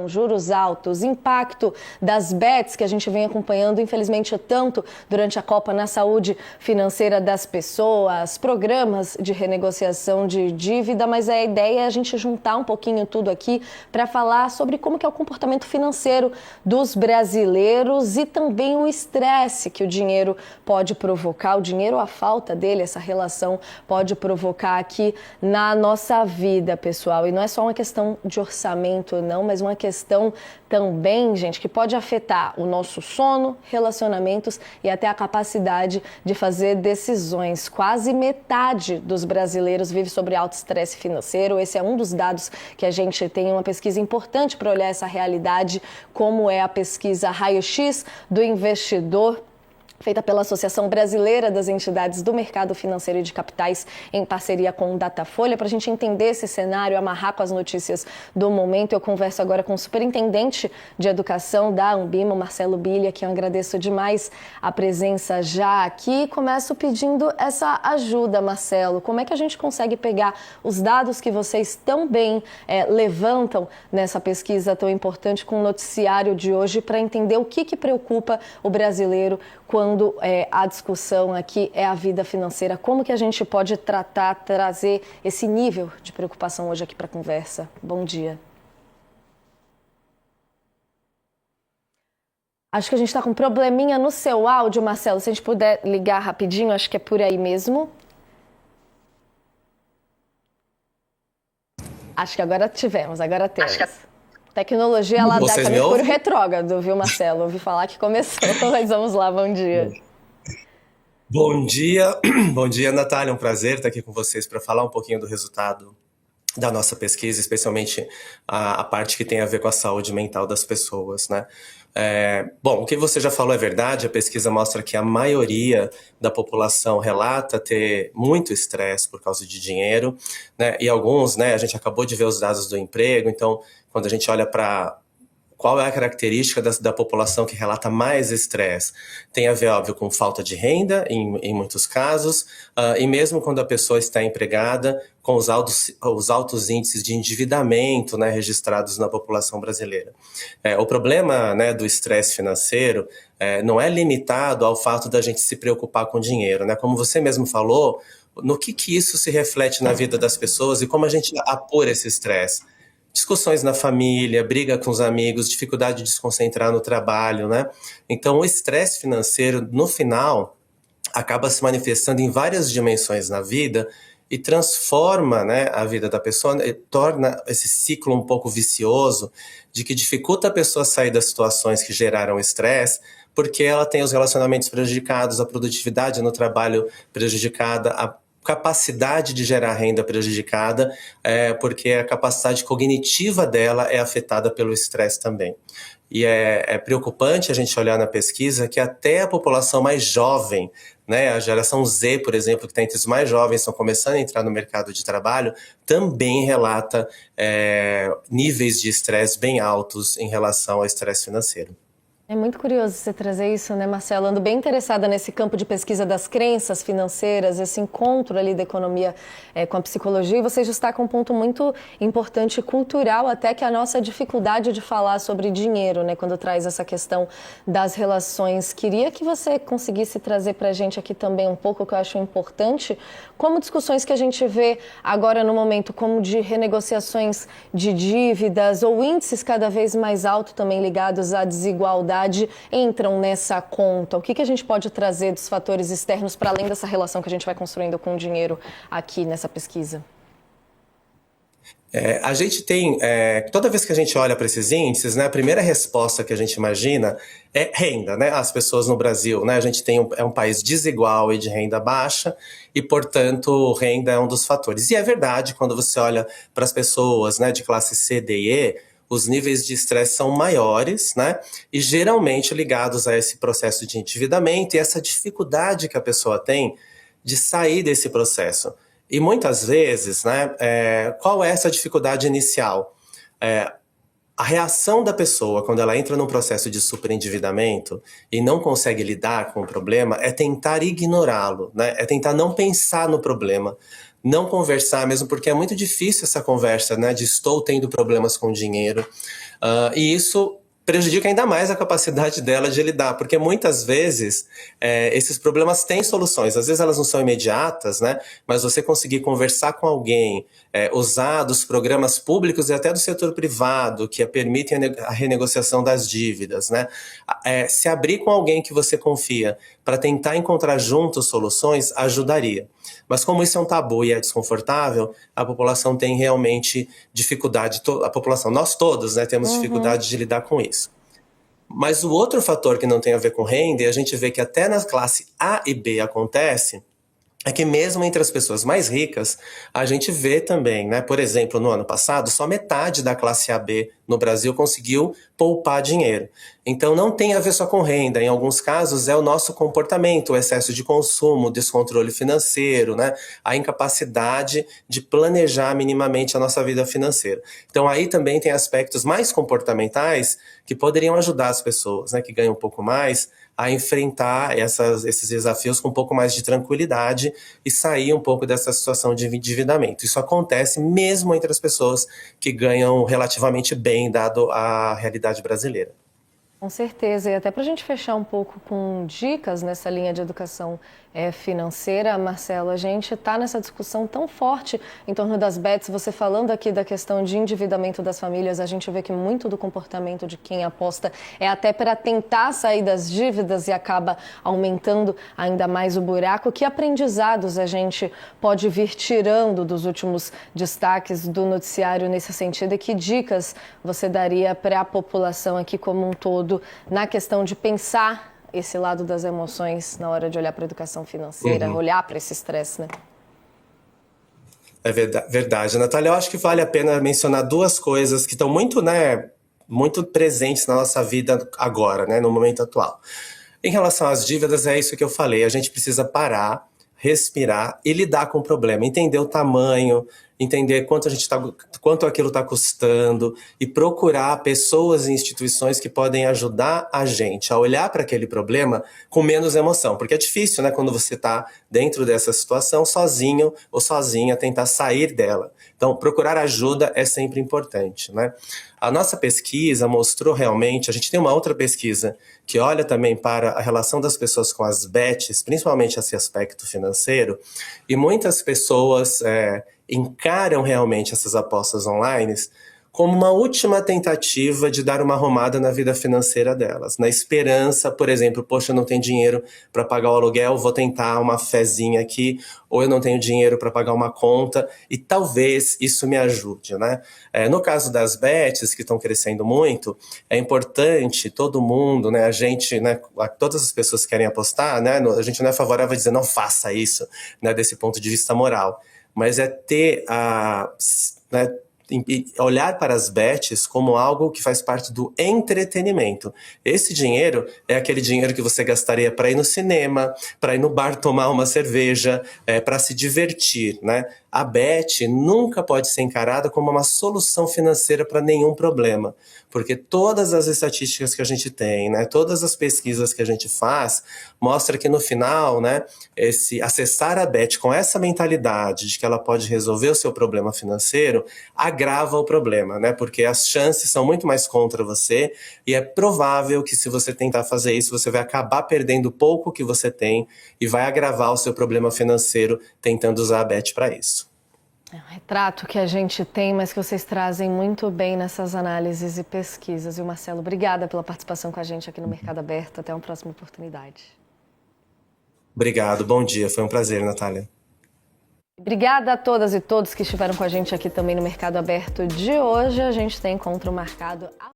Juros altos, impacto das bets que a gente vem acompanhando, infelizmente, tanto durante a Copa na saúde financeira das pessoas, programas de renegociação de dívida, mas a ideia é a gente juntar um pouquinho tudo aqui para falar sobre como que é o comportamento financeiro dos brasileiros e também o estresse que o dinheiro pode provocar, o dinheiro, a falta dele, essa relação pode provocar aqui na nossa vida, pessoal. E não é só uma questão de orçamento, não, mas uma questão também, gente, que pode afetar o nosso sono, relacionamentos e até a capacidade de fazer decisões. Quase metade dos brasileiros vive sobre alto estresse financeiro. Esse é um dos dados que a gente tem, uma pesquisa importante para olhar essa realidade, como é a pesquisa Raio-X do Investidor, feita pela Associação Brasileira das Entidades do Mercado Financeiro e de Capitais, em parceria com o Datafolha. Para a gente entender esse cenário, amarrar com as notícias do momento, eu converso agora com o superintendente de educação da Anbima, Marcelo Bilha, que eu agradeço demais a presença já aqui. Começo pedindo essa ajuda, Marcelo. Como é que a gente consegue pegar os dados que vocês tão bem levantam nessa pesquisa tão importante com o noticiário de hoje para entender o que preocupa o brasileiro quando a discussão aqui é a vida financeira? Como que a gente pode trazer esse nível de preocupação hoje aqui para a conversa? Bom dia. Acho que a gente está com um probleminha no seu áudio, Marcelo. Se a gente puder ligar rapidinho, acho que é por aí mesmo. Acho que agora tivemos, agora temos. Tecnologia, ela dá caminho por retrógrado, viu, Marcelo? Ouvi falar que começou, mas vamos lá, bom dia. Bom dia, Natália, um prazer estar aqui com vocês para falar um pouquinho do resultado da nossa pesquisa, especialmente a parte que tem a ver com a saúde mental das pessoas, né? Bom, o que você já falou é verdade, a pesquisa mostra que a maioria da população relata ter muito estresse por causa de dinheiro, né? E alguns, né, a gente acabou de ver os dados do emprego, então quando a gente olha para qual é a característica da população que relata mais estresse? Tem a ver, óbvio, com falta de renda, em muitos casos, e mesmo quando a pessoa está empregada, com os altos índices de endividamento, né, registrados na população brasileira. O problema, né, do estresse financeiro não é limitado ao fato da gente se preocupar com dinheiro, né? Como você mesmo falou, no que isso se reflete na vida das pessoas e como a gente apura esse estresse? Discussões na família, briga com os amigos, dificuldade de se concentrar no trabalho, né? Então, o estresse financeiro, no final, acaba se manifestando em várias dimensões na vida e transforma, né, a vida da pessoa, e torna esse ciclo um pouco vicioso de que dificulta a pessoa sair das situações que geraram estresse, porque ela tem os relacionamentos prejudicados, a produtividade no trabalho prejudicada, a capacidade de gerar renda prejudicada, porque a capacidade cognitiva dela é afetada pelo estresse também. E é preocupante a gente olhar na pesquisa que até a população mais jovem, né, a geração Z, por exemplo, que está entre os mais jovens, estão começando a entrar no mercado de trabalho, também relata níveis de estresse bem altos em relação ao estresse financeiro. É muito curioso você trazer isso, né, Marcelo? Ando bem interessada nesse campo de pesquisa das crenças financeiras, esse encontro ali da economia com a psicologia. E vocês destacam um ponto muito importante, cultural, até que a nossa dificuldade de falar sobre dinheiro, né, quando traz essa questão das relações. Queria que você conseguisse trazer para a gente aqui também um pouco, que eu acho importante, como discussões que a gente vê agora no momento, como de renegociações de dívidas ou índices cada vez mais altos também ligados à desigualdade, entram nessa conta. O que a gente pode trazer dos fatores externos para além dessa relação que a gente vai construindo com o dinheiro aqui nessa pesquisa? A gente tem, toda vez que a gente olha para esses índices, né, a primeira resposta que a gente imagina é renda, né? As pessoas no Brasil, né, a gente tem um país desigual e de renda baixa e, portanto, renda é um dos fatores. E é verdade, quando você olha para as pessoas, né, de classe C, D e E, os níveis de estresse são maiores, né? E geralmente ligados a esse processo de endividamento e essa dificuldade que a pessoa tem de sair desse processo. E muitas vezes, né, qual é essa dificuldade inicial? A reação da pessoa quando ela entra num processo de superendividamento e não consegue lidar com o problema é tentar ignorá-lo, né? É tentar não pensar no problema, não conversar mesmo, porque é muito difícil essa conversa, né, de estou tendo problemas com dinheiro. E isso prejudica ainda mais a capacidade dela de lidar, porque muitas vezes esses problemas têm soluções. Às vezes elas não são imediatas, né? Mas você conseguir conversar com alguém, usar dos programas públicos e até do setor privado, que permitem a renegociação das dívidas, né? Se abrir com alguém que você confia para tentar encontrar juntos soluções, ajudaria. Mas como isso é um tabu e é desconfortável, a população tem realmente dificuldade, a população, nós todos, né, temos dificuldade de lidar com isso. Mas o outro fator que não tem a ver com renda, e a gente vê que até na classe A e B acontece, é que mesmo entre as pessoas mais ricas, a gente vê também, né? Por exemplo, no ano passado, só metade da classe AB no Brasil conseguiu poupar dinheiro. Então não tem a ver só com renda, em alguns casos é o nosso comportamento, o excesso de consumo, o descontrole financeiro, né? A incapacidade de planejar minimamente a nossa vida financeira. Então aí também tem aspectos mais comportamentais que poderiam ajudar as pessoas, né, que ganham um pouco mais, a enfrentar esses desafios com um pouco mais de tranquilidade e sair um pouco dessa situação de endividamento. Isso acontece mesmo entre as pessoas que ganham relativamente bem, dado a realidade brasileira. Com certeza, e até para a gente fechar um pouco com dicas nessa linha de educação financeira, Marcelo, a gente está nessa discussão tão forte em torno das bets, você falando aqui da questão de endividamento das famílias, a gente vê que muito do comportamento de quem aposta é até para tentar sair das dívidas e acaba aumentando ainda mais o buraco. Que aprendizados a gente pode vir tirando dos últimos destaques do noticiário nesse sentido e que dicas você daria para a população aqui como um todo na questão de pensar esse lado das emoções na hora de olhar para a educação financeira, olhar para esse estresse, né? É verdade, Natália. Eu acho que vale a pena mencionar duas coisas que estão muito, né, muito presentes na nossa vida agora, né, no momento atual. Em relação às dívidas, é isso que eu falei. A gente precisa parar, respirar e lidar com o problema, entender o tamanho, entender quanto aquilo está custando e procurar pessoas e instituições que podem ajudar a gente a olhar para aquele problema com menos emoção, porque é difícil, né, quando você está dentro dessa situação sozinho ou sozinha tentar sair dela. Então, procurar ajuda é sempre importante, né? A nossa pesquisa mostrou realmente, a gente tem uma outra pesquisa que olha também para a relação das pessoas com as bets, principalmente esse aspecto financeiro, e muitas pessoas encaram realmente essas apostas online como uma última tentativa de dar uma arrumada na vida financeira delas, na esperança, por exemplo, poxa, eu não tenho dinheiro para pagar o aluguel, vou tentar uma fezinha aqui, ou eu não tenho dinheiro para pagar uma conta, e talvez isso me ajude, né? No caso das bets, que estão crescendo muito, é importante todo mundo, né, a gente, né, todas as pessoas que querem apostar, né, a gente não é favorável a dizer não faça isso, né, desse ponto de vista moral, mas é ter né, olhar para as bets como algo que faz parte do entretenimento. Esse dinheiro é aquele dinheiro que você gastaria para ir no cinema, para ir no bar tomar uma cerveja, para se divertir, né? A bet nunca pode ser encarada como uma solução financeira para nenhum problema, porque todas as estatísticas que a gente tem, né, todas as pesquisas que a gente faz, mostra que no final, né, acessar a bet com essa mentalidade de que ela pode resolver o seu problema financeiro, agrava o problema, né, porque as chances são muito mais contra você e é provável que se você tentar fazer isso, você vai acabar perdendo o pouco que você tem e vai agravar o seu problema financeiro tentando usar a bet para isso. É um retrato que a gente tem, mas que vocês trazem muito bem nessas análises e pesquisas. E o Marcelo, obrigada pela participação com a gente aqui no Mercado Aberto. Até uma próxima oportunidade. Obrigado, bom dia. Foi um prazer, Natália. Obrigada a todas e todos que estiveram com a gente aqui também no Mercado Aberto de hoje. A gente tem encontro marcado